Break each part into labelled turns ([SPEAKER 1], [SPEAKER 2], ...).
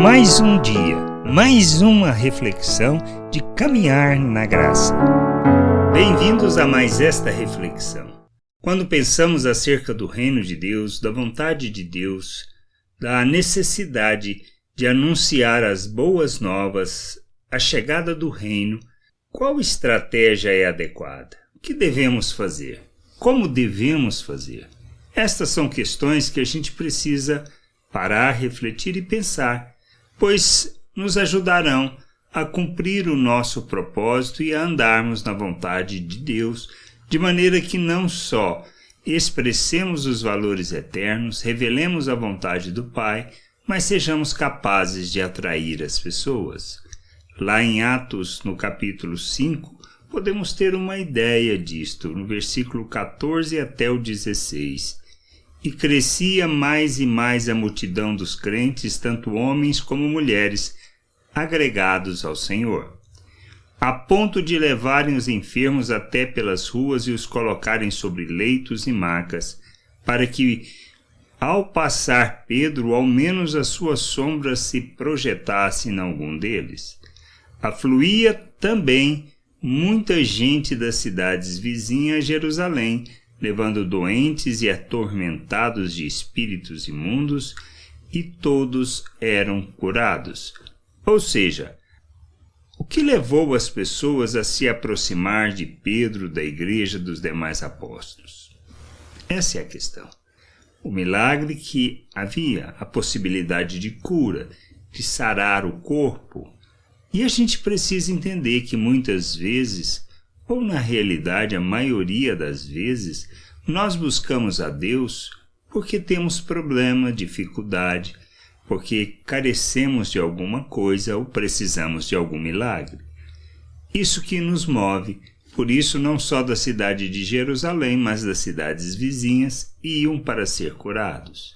[SPEAKER 1] Mais um dia, mais uma reflexão de caminhar na graça. Bem-vindos a mais esta reflexão. Quando pensamos acerca do reino de Deus, da vontade de Deus, da necessidade de anunciar as boas novas, a chegada do reino, qual estratégia é adequada? O que devemos fazer? Como devemos fazer? Estas são questões que a gente precisa parar, refletir e pensar, pois nos ajudarão a cumprir o nosso propósito e a andarmos na vontade de Deus, de maneira que não só expressemos os valores eternos, revelemos a vontade do Pai, mas sejamos capazes de atrair as pessoas. Lá em Atos, no capítulo 5, podemos ter uma ideia disto, no versículo 14 até o 16. E crescia mais e mais a multidão dos crentes, tanto homens como mulheres, agregados ao Senhor, a ponto de levarem os enfermos até pelas ruas e os colocarem sobre leitos e macas, para que, ao passar Pedro, ao menos a sua sombra se projetasse em algum deles. Afluía também muita gente das cidades vizinhas a Jerusalém, levando doentes e atormentados de espíritos imundos, e todos eram curados. Ou seja, o que levou as pessoas a se aproximar de Pedro, da igreja, dos demais apóstolos? Essa é a questão. O milagre que havia, a possibilidade de cura, de sarar o corpo. E a gente precisa entender que muitas vezes, ou na realidade a maioria das vezes, nós buscamos a Deus porque temos problema, dificuldade, porque carecemos de alguma coisa ou precisamos de algum milagre. Isso que nos move, por isso não só da cidade de Jerusalém, mas das cidades vizinhas, iam para ser curados.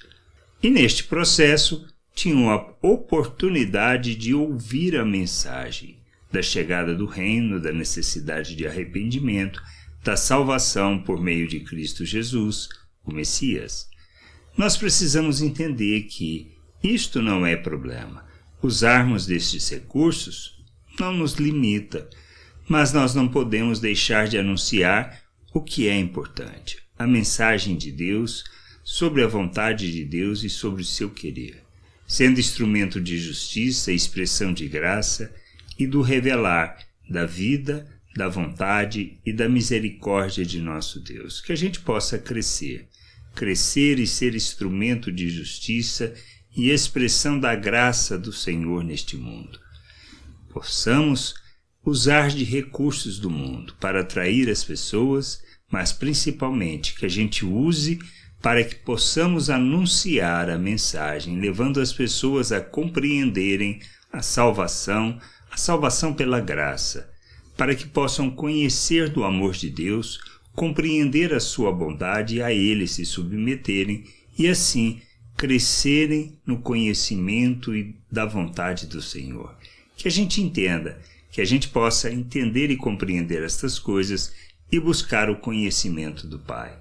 [SPEAKER 1] E neste processo, tinham a oportunidade de ouvir a mensagem da chegada do reino, da necessidade de arrependimento, da salvação por meio de Cristo Jesus, o Messias. Nós precisamos entender que isto não é problema. Usarmos destes recursos não nos limita, mas nós não podemos deixar de anunciar o que é importante, a mensagem de Deus sobre a vontade de Deus e sobre o seu querer, sendo instrumento de justiça, expressão de graça e do revelar da vida, da vontade e da misericórdia de nosso Deus. Que a gente possa crescer e ser instrumento de justiça e expressão da graça do Senhor neste mundo. Possamos usar de recursos do mundo para atrair as pessoas, mas principalmente que a gente use para que possamos anunciar a mensagem, levando as pessoas a compreenderem a salvação pela graça, para que possam conhecer do amor de Deus, compreender a sua bondade e a Ele se submeterem e assim crescerem no conhecimento e da vontade do Senhor. Que a gente entenda, que a gente possa entender e compreender estas coisas e buscar o conhecimento do Pai,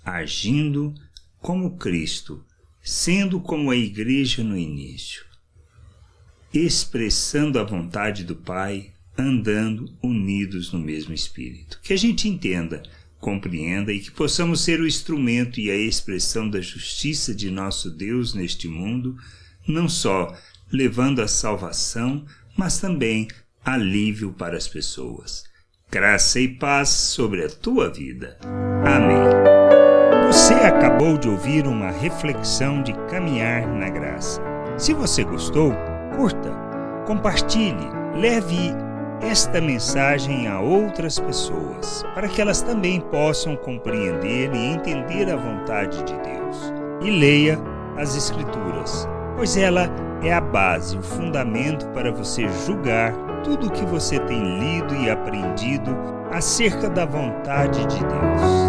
[SPEAKER 1] agindo como Cristo, sendo como a igreja no início, expressando a vontade do Pai, andando unidos no mesmo Espírito. Que a gente entenda, compreenda e que possamos ser o instrumento e a expressão da justiça de nosso Deus neste mundo, não só levando a salvação, mas também alívio para as pessoas. Graça e paz sobre a tua vida. Amém. Você acabou de ouvir uma reflexão de caminhar na graça. Se você gostou, curta, compartilhe, leve esta mensagem a outras pessoas, para que elas também possam compreender e entender a vontade de Deus. E leia as Escrituras, pois ela é a base, o fundamento para você julgar tudo o que você tem lido e aprendido acerca da vontade de Deus.